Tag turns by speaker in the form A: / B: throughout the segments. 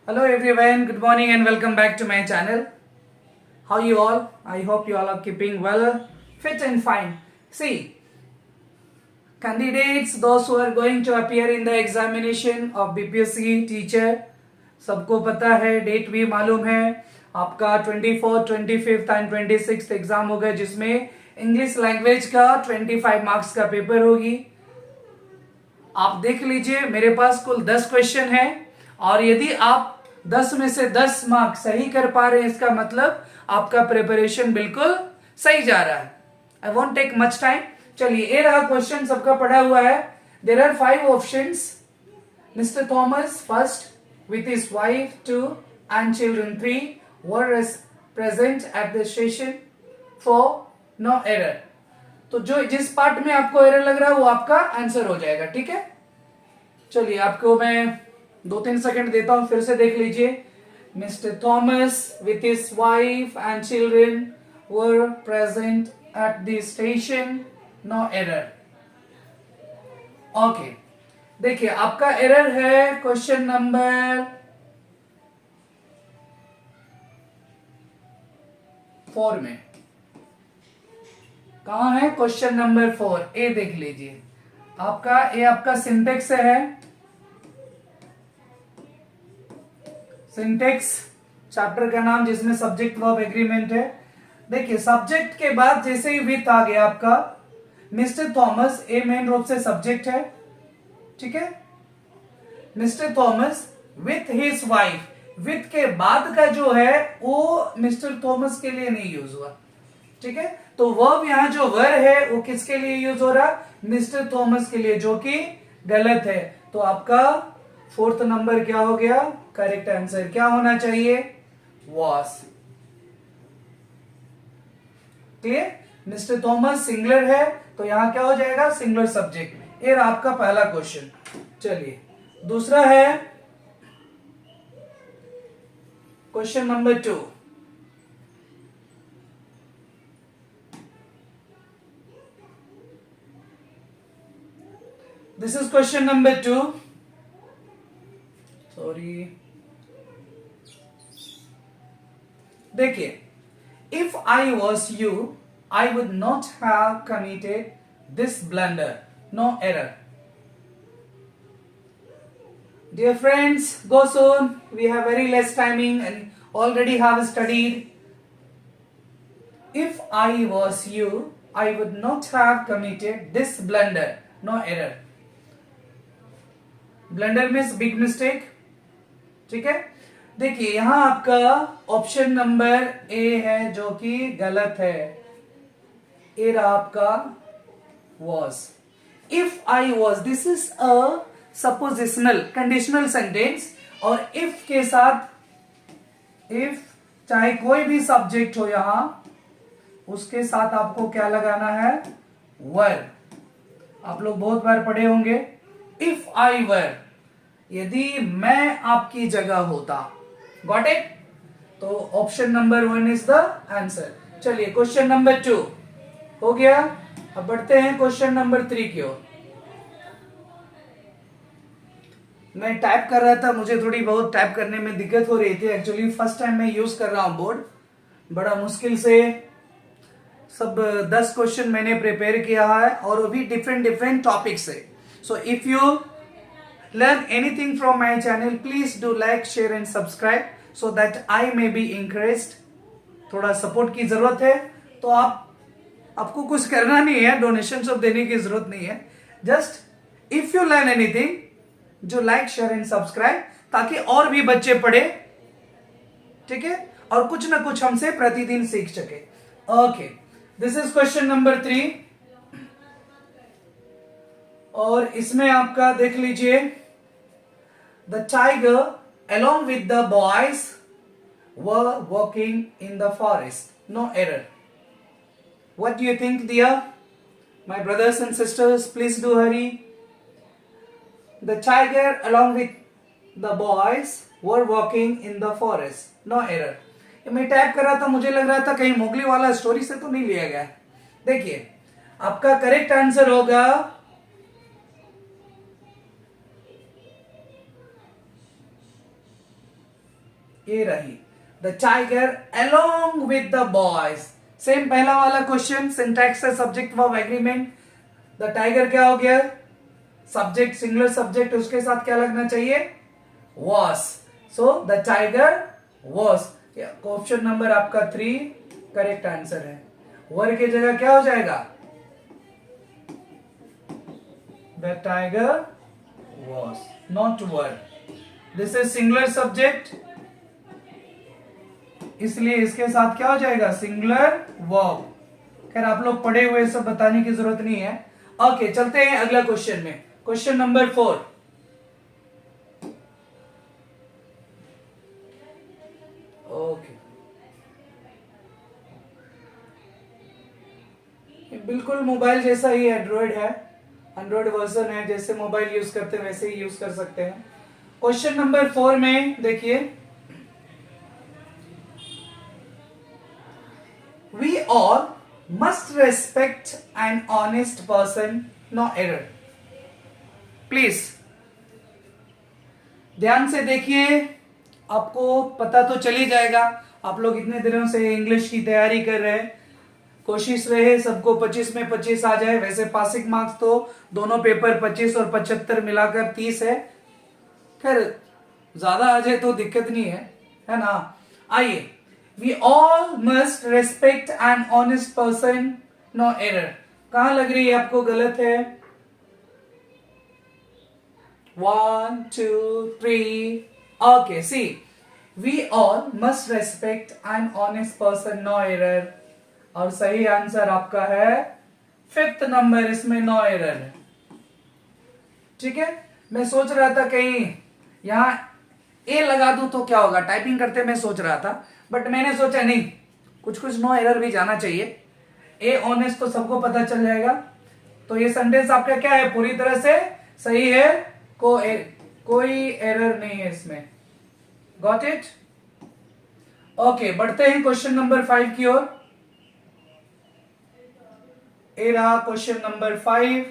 A: Hello everyone, good morning and welcome back to my channel. How you all? I hope you all are keeping well, fit and fine. See, candidates, those who are going to appear in the examination of BPSC teacher, सबको पता है, date भी मालूम है, आपका 24, 25 and 26 exam होगा जिसमें English language का 25 मार्क्स का पेपर होगी. आप देख लीजिए, मेरे पास कुल 10 क्वेश्चन है और यदि आप 10 में से 10 मार्क सही कर पा रहे हैं, इसका मतलब आपका प्रिपरेशन बिल्कुल सही जा रहा है. I want take much time. चलिए, ये रहा क्वेश्चन, सबका पढ़ा हुआ है. There are 5 options. Mister Thomas first with his wife 2 and children 3 were present at the station for no error. तो जो जिस पार्ट में आपको एरर लग रहा है वो आपका आंसर हो जाएगा. ठीक है, चलिए आपको मैं 2-3 सेकंड देता हूं, फिर से देख लीजिए. Mister Thomas with his wife and children were present at the station, no error. Okay, देखिए आपका एरर है क्वेश्चन नंबर 4 में. कहां है क्वेश्चन नंबर 4? ए देख लीजिए, आपका ए आपका सिंटेक्स है. सिंटेक्स चैप्टर का नाम जिसमें सब्जेक्ट वर्ब एग्रीमेंट है. देखिए, सब्जेक्ट के बाद जैसे ही विथ आ गया आपका मिस्टर थॉमस, ए मेन रूप से सब्जेक्ट है. ठीक है, mister Thomas with his wife, with के बाद का जो है वो मिस्टर थॉमस के लिए नहीं यूज हुआ. ठीक है, तो वर्ब यहां जो वर है वो किसके लिए यूज हो रहा? मिस्टर थॉमस के लिए, जो कि गलत है. तो आपका 4th नंबर क्या हो गया? करेक्ट आंसर क्या होना चाहिए? Was. Clear? Mister Thomas singular है तो यहां क्या हो जाएगा? Singular subject. ये आपका पहला क्वेश्चन. चलिए, दूसरा है question number 2. This is question number 2. Sorry, देखिए, if I was you I would not have committed this blunder, no error. Dear friends, go soon. We have very less timing and already have studied. If I was you, I would not have committed this blunder. No error. Blunder means big mistake. ठीक है, देखिए यहां आपका option number A है जो कि गलत है. ए रहा आपका was. If I was, this is a suppositional conditional sentence. और इफ के साथ, इफ चाहे कोई भी सब्जेक्ट हो यहां, उसके साथ आपको क्या लगाना है? वर. आप लोग बहुत बार पढ़े होंगे. इफ आई वर, यदि मैं आपकी जगह होता. Got it? तो option number 1 is the answer. चलिए, क्वेश्चन नंबर 2 हो गया. अब बढ़ते हैं क्वेश्चन नंबर 3 की ओर. मैं टाइप कर रहा था, मुझे थोड़ी बहुत टाइप करने में दिक्कत हो रही थी. एक्चुअली फर्स्ट टाइम मैं यूज कर रहा हूं बोर्ड. बड़ा मुश्किल से सब 10 क्वेश्चन मैंने प्रिपेयर किया है और वो भी डिफरेंट डिफरेंट टॉपिक से. So if you learn anything from my channel, please do like, share and subscribe so that I may be encouraged. थोड़ा सपोर्ट की जरूरत है. तो आपको कुछ करना नहीं है, डोनेशन सब देने की जरूरत नहीं है. Just if you learn anything, जो लाइक, शेयर एंड सब्सक्राइब, ताकि और भी बच्चे पढ़े. ठीक है, और कुछ ना कुछ हमसे प्रतिदिन सीख सके. Okay, this is question number 3. और इसमें आपका देख लीजिए, the tiger along with the boys were walking in the forest, no error. What do you think dear my brothers and sisters? Please do hurry. The tiger along with the boys were walking in the forest. No error. मैं type कर रहा था, मुझे लग रहा था कहीं Mowgli वाला स्टोरी से तो नहीं लिया गया. देखिए, आपका करेक्ट आंसर होगा ये रही the tiger along with the boys. Same पहला वाला क्वेश्चन, सिंटैक्स है subject verb agreement. The tiger क्या हो गया, सब्जेक्ट सिंगुलर सब्जेक्ट, उसके साथ क्या लगना चाहिए, was। So the tiger was। Option number आपका 3 करेक्ट आंसर है। वर की जगह क्या हो जाएगा, the tiger was, not were. This is singular subject, इसलिए इसके साथ क्या हो जाएगा, सिंगुलर वर्ब। खैर आप लोग पढ़े हुए, सब बताने की जरूरत नहीं है। ओके चलते हैं अगला क्वेश्चन में, क्वेश्चन नंबर 4। ओके बिल्कुल मोबाइल जैसा ही एंड्रॉइड है, एंड्रॉइड वर्जन है, जैसे मोबाइल यूज करते हैं वैसे ही यूज कर सकते हैं। क्वेश्चन नंबर 4 में देखिए, we all must respect an honest person, no error. Please ध्यान से देखिए, आपको पता तो चल ही जाएगा, आप लोग इतने दिनों से इंग्लिश की तैयारी कर रहे हैं। कोशिश रहे सबको 25 में 25 आ जाए। वैसे पासिंग मार्क्स तो दोनों पेपर 25 और 75 मिलाकर 30 है। खैर ज्यादा आ जाए तो दिक्कत नहीं है ना। आइए, we all must respect an honest person, no error. कहां लग रही है आपको गलत है, 1 2 3। Okay see, we all must respect an honest person, no error. और सही आंसर आपका है 5th नंबर, इसमें नो एरर है। ठीक है, मैं सोच रहा था कहीं यहां ए लगा दूं तो क्या होगा, टाइपिंग करते मैं सोच रहा था, बट मैंने सोचा नहीं, कुछ कुछ नो एरर भी जाना चाहिए। ए ऑनेस्ट तो सबको पता चल जाएगा। तो ये सेंटेंस आपका क्या है, पूरी तरह से सही है, कोई एरर नहीं है इसमें। Got it. ओके बढ़ते हैं क्वेश्चन नंबर 5 की ओर। ये रहा question number 5।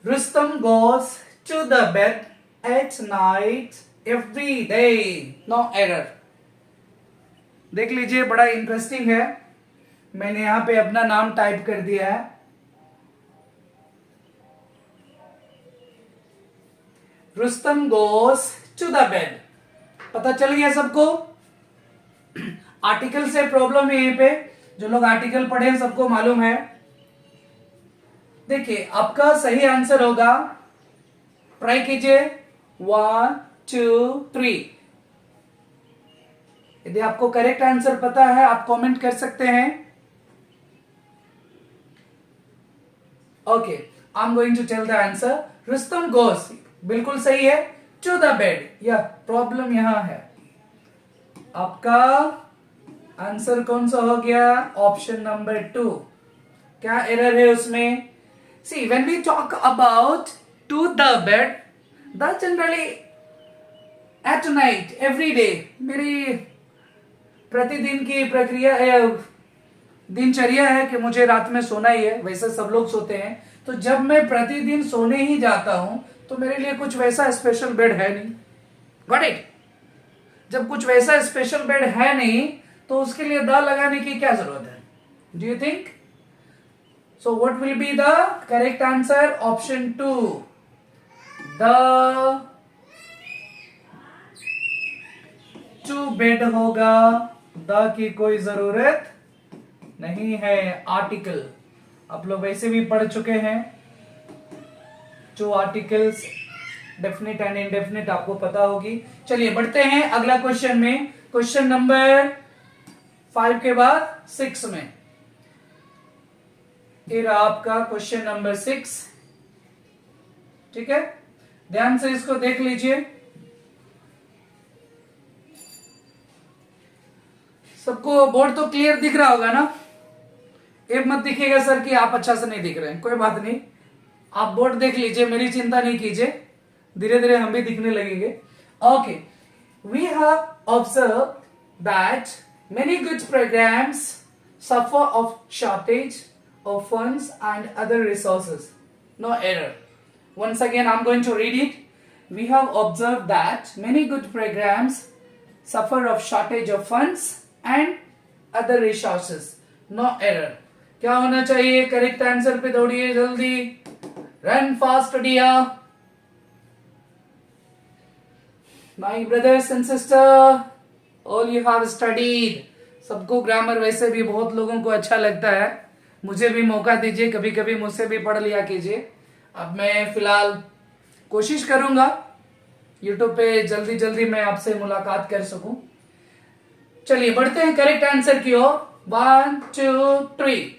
A: Rustam goes to the bed at night every day, no error। देख लीजिए, बड़ा इंटरेस्टिंग है। मैंने यहां पे अपना नाम टाइप कर दिया है। Rustam goes to the bed, पता चल गया सबको। आर्टिकल से प्रॉब्लम है यहीं पे, जो लोग आर्टिकल पढ़े हैं सबको मालूम है। देखिए आपका सही आंसर होगा, ट्राई कीजिए, 1 2 3। यदि आपको करेक्ट आंसर पता है आप कमेंट कर सकते हैं। Okay, I am going to tell the answer. Rustam goes बिल्कुल सही है, टू द बेड। यह प्रॉब्लम यहां है। आपका आंसर कौन सा हो गया, ऑप्शन नंबर 2। क्या एरर है उसमें, see when we talk about to the bed, the generally at night every day, मेरी प्रतिदिन की प्रक्रिया दिनचर्या है कि मुझे रात में सोना ही है, वैसे सब लोग सोते हैं। तो जब मैं प्रतिदिन सोने ही जाता हूं तो मेरे लिए कुछ वैसा स्पेशल बेड है नहीं। Got it. जब कुछ वैसा स्पेशल बेड है नहीं तो उसके लिए द लगाने की क्या जरूरत है, do you think? So what will be the correct answer, option 2, the two bed होगा। द की कोई जरूरत नहीं है। आर्टिकल आप लोग वैसे भी पढ़ चुके हैं, जो आर्टिकल्स डेफिनेट एंड इनडेफिनेट आपको पता होगी। चलिए बढ़ते हैं अगला क्वेश्चन में, क्वेश्चन नंबर 5 के बाद 6 में। ये रहा आपका क्वेश्चन नंबर 6। ठीक है, ध्यान से इसको देख लीजिए। सबको बोर्ड तो क्लियर दिख रहा होगा ना? एक मत दिखेगा सर कि आप अच्छा से नहीं दिख रहे हैं, कोई बात नहीं, आप बोर्ड देख लीजिए, मेरी चिंता नहीं कीजिए, धीरे धीरे हम भी दिखने लगेंगे। Okay, we have observe that many good programmes suffer of shortage of funds and other resources, no error. Once again I'm going to read it. we have observed that many good programs suffer of shortage of funds and other resources. No error. क्या होना चाहिए? Correct answer पे दौड़िए जल्दी. Run fast डिया. My brothers and sister, all you have studied. सबको grammar वैसे भी बहुत लोगों को अच्छा लगता है. मुझे भी मौका दीजिए, कभी कभी मुझसे भी पढ़ लिया कीजिए. अब मैं फिलहाल कोशिश करूंगा यूट्यूब पे जल्दी जल्दी मैं आपसे मुलाकात कर सकूं. चलिए बढ़ते हैं करेक्ट आंसर की ओर. 1 2 3.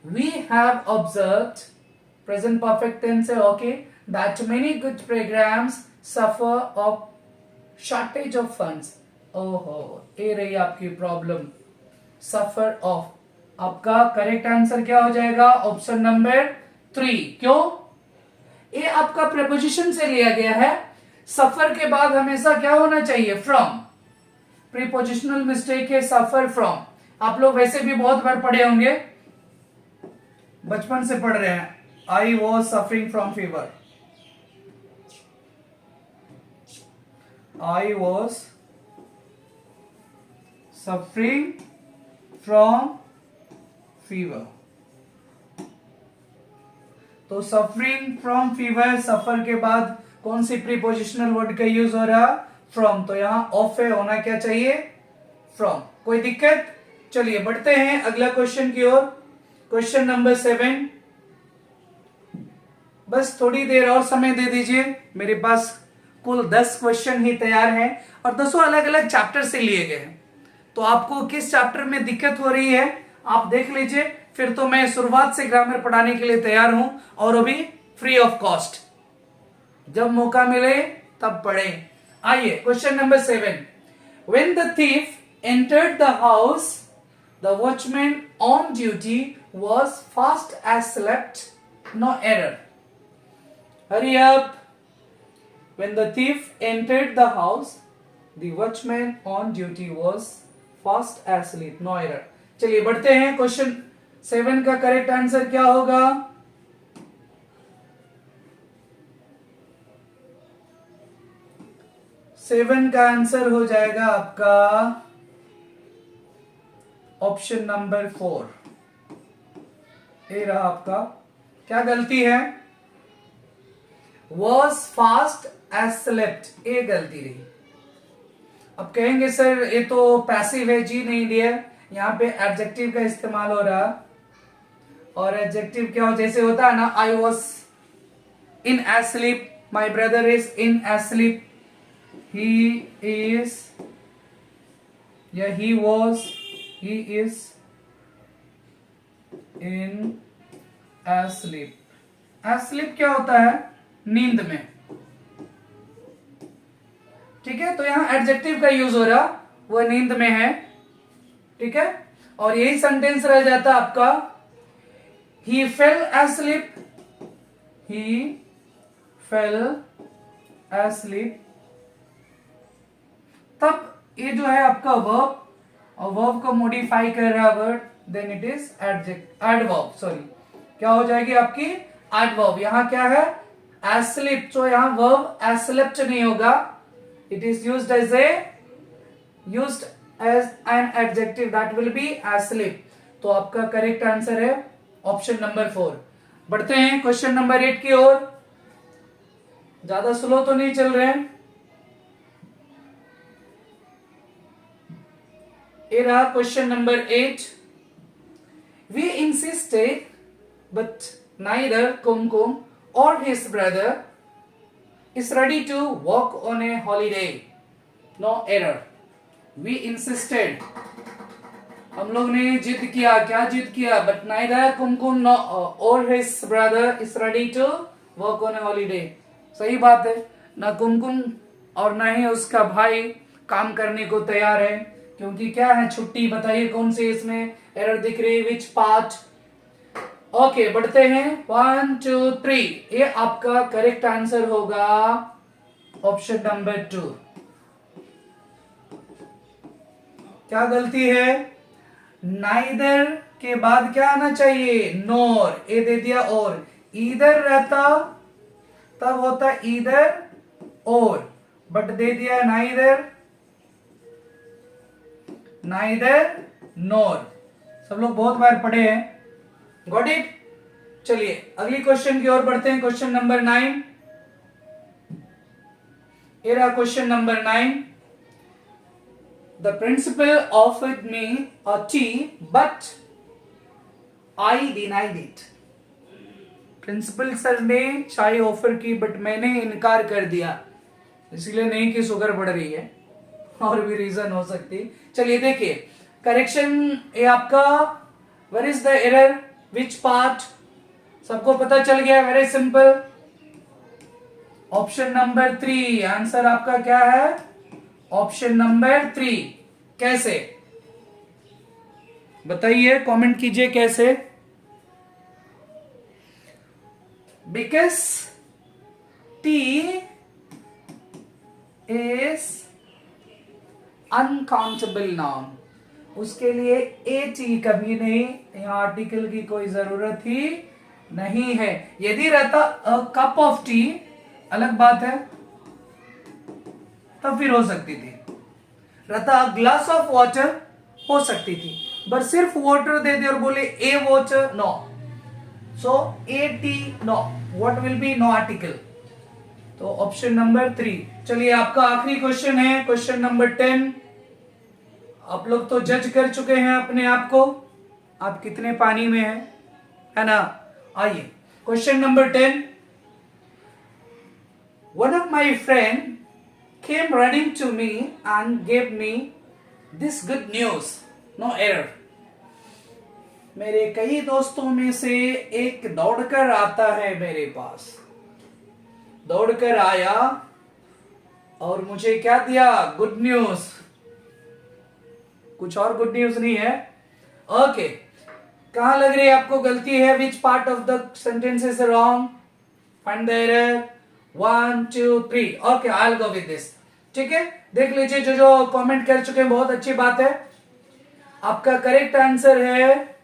A: We have observed present perfect tense है. Okay, that many good programs suffer of shortage of funds. ओहो, ये रही आपकी प्रॉब्लम. Suffer of. आपका करेक्ट आंसर क्या हो जाएगा? Option number 3. क्यों? ये आपका प्रीपोजिशन से लिया गया है. सफर के बाद हमेशा क्या होना चाहिए? फ्रॉम. प्रीपोजिशनल मिस्टेक है. Suffer from. आप लोग वैसे भी बहुत बार पढ़े होंगे, बचपन से पढ़ रहे हैं. I was suffering from fever. I was suffering from fever. तो suffering from fever, सफर के बाद कौन सी प्रीपोजिशनल वर्ड का यूज हो रहा? फ्रॉम. तो यहां ऑफ है, होना क्या चाहिए? फ्रॉम. कोई दिक्कत? चलिए बढ़ते हैं अगला क्वेश्चन की ओर. Question number 7. बस थोड़ी देर और समय दे दीजिए. मेरे पास कुल 10 क्वेश्चन ही तैयार हैं और 10 अलग अलग चैप्टर से लिए गए हैं. तो आपको किस चैप्टर में दिक्कत हो रही है आप देख लीजिए. फिर तो मैं शुरुआत से ग्रामर पढ़ाने के लिए तैयार हूं, और अभी फ्री ऑफ कॉस्ट. जब मौका मिले तब पढ़ें. आइए question number 7. When the thief entered the house, the watchman on duty was fast asleep. No error. Hurry up. When the thief entered the house, the watchman on duty was fast asleep. No error. चलिए बढ़ते हैं. Question 7 का correct answer क्या होगा? Seven का answer हो जाएगा आपका ऑप्शन नंबर 4. ये रहा आपका. क्या गलती है? Was fast asleep. ये गलती रही. अब कहेंगे सर ये तो पैसिव है. जी नहीं डियर, यहाँ पे एडजेक्टिव का इस्तेमाल हो रहा. और एडजेक्टिव क्या हो? जैसे होता है ना, I was in asleep, my brother is in asleep, he is, या he was, he is in asleep. Asleep क्या होता है? नींद में. ठीक है, तो यहां एडजेक्टिव का यूज हो रहा, वो नींद में है. ठीक है, और यही सेंटेंस रह जाता आपका ही फेल एस्लीप. ही फेल एस्लीप. तब ये जो है आपका वर्ब, और वर्ब को मॉडिफाई कर रहा word, then it is adverb. Sorry, क्या हो जाएगी आपकी? एडवर्ब. यहां क्या है? एस्लीप. तो यहां वर्ब एस्लेप्ट नहीं होगा. It is used as an adjective, that will be asleep. तो आपका करेक्ट आंसर है ऑप्शन नंबर 4. बढ़ते हैं क्वेश्चन नंबर 8 की ओर. ज्यादा स्लो तो नहीं चल रहे हैं. ये रहा question number 8. We insisted, but neither Kumkum or his brother is ready to walk on a holiday. No error. We insisted. हम लोग ने जिद किया. क्या जिद किया? But neither Kumkum or his brother is ready to walk on a holiday. सही बात है. ना कुमकुम और ना ही उसका भाई काम करने को तैयार है, क्योंकि क्या है? छुट्टी. बताइए कौन सी इसमें एरर दिख रही है? Which part? ओके, बढ़ते हैं. 1 2 3. ये आपका करेक्ट आंसर होगा ऑप्शन नंबर 2. क्या गलती है? नाइदर के बाद क्या आना चाहिए? नोर. ए दे दिया और. ईदर रहता तब होता ईदर और, बट दे दिया नाइदर नोर। सब लोग बहुत बार पढ़े हैं, गॉट इट। चलिए अगली क्वेश्चन की ओर बढ़ते हैं। क्वेश्चन नंबर 9, ये रहा question number 9। The principal offered me a tea but I denied it. Principal sir ने चाय ऑफर की बट मैंने इनकार कर दिया, इसलिए नहीं कि शुगर बढ़ रही है, और भी रीजन हो सकती। चलिए देखिए करेक्शन ये आपका, where is the error, which part, सबको पता चल गया, very simple. Option number 3 answer आपका क्या है, ऑप्शन नंबर 3। कैसे बताइए, कमेंट कीजिए कैसे। Because T is uncountable noun, उसके लिए ए टी कभी नहीं, यहां आर्टिकल की कोई जरूरत ही नहीं है। यदि रहता अ कप ऑफ टी अलग बात है, तब फिर हो सकती थी। रहता अ ग्लास ऑफ वाटर हो सकती थी, बट सिर्फ वाटर दे दे और बोले a water, no. So a tea no, what will be no article. तो ऑप्शन नंबर 3। चलिए आपका आखिरी क्वेश्चन है, क्वेश्चन नंबर 10। आप लोग तो जज कर चुके हैं अपने आप को, आप कितने पानी में हैं, है ना। आइए question number 10। One of my friend came running to me and gave me this good news, no error। मेरे कई दोस्तों में से एक दौड़कर आता है मेरे पास, दौड़कर आया और मुझे क्या दिया, गुड न्यूज। कुछ और गुड न्यूज नहीं है। ओके कहां लग रही है आपको गलती है, which part of the sentence is wrong, find the error. 1 2 3। Okay I will go with this. ठीक है, देख लीजिए जो जो कमेंट कर चुके हैं, बहुत अच्छी बात है। आपका करेक्ट आंसर है,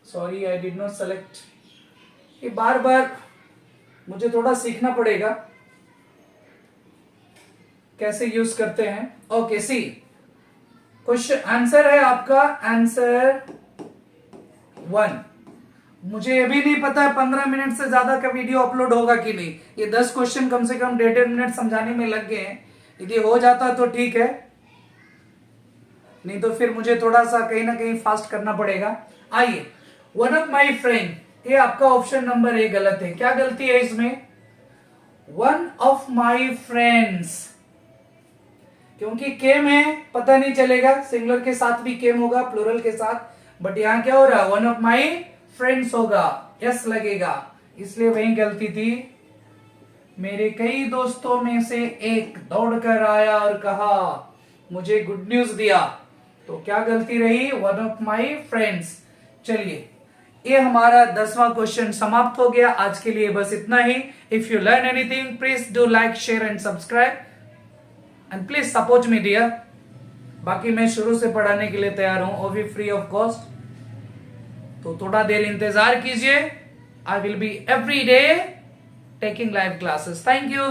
A: sorry I did not select, ये बार बार मुझे थोड़ा सीखना पड़ेगा कैसे यूज करते हैं। ओके सी, क्वेश्चन आंसर है आपका आंसर 1। मुझे ये भी नहीं पता है 15 मिनट से ज्यादा का वीडियो अपलोड होगा कि नहीं। ये 10 क्वेश्चन कम से कम 1.5 मिनट समझाने में लग गए हैं। यदि हो जाता तो ठीक है, नहीं तो फिर मुझे थोड़ा सा कहीं ना कहीं फास्ट करना पड़ेगा। आइए, वन ऑफ माई फ्रेंड, ये आपका ऑप्शन नंबर 1 गलत है। क्या गलती है इसमें, वन ऑफ माई फ्रेंड्स, क्योंकि केम है पता नहीं चलेगा, सिंगुलर के साथ भी केम होगा, प्लूरल के साथ, बट यहां क्या हो रहा है, वन ऑफ माई फ्रेंड्स होगा, यस लगेगा, इसलिए वही गलती थी। मेरे कई दोस्तों में से एक दौड़कर आया और कहा, मुझे गुड न्यूज दिया, तो क्या गलती रही, वन ऑफ माई फ्रेंड्स। चलिए ये हमारा 10वां क्वेश्चन समाप्त हो गया। आज के लिए बस इतना ही। If you learn anything please do like share and subscribe and please support me dear. बाकी मैं शुरू से पढ़ाने के लिए तैयार हूं, वो भी फ्री ऑफ कॉस्ट, तो थोड़ा देर इंतजार कीजिए। I will be every day taking live classes. Thank you.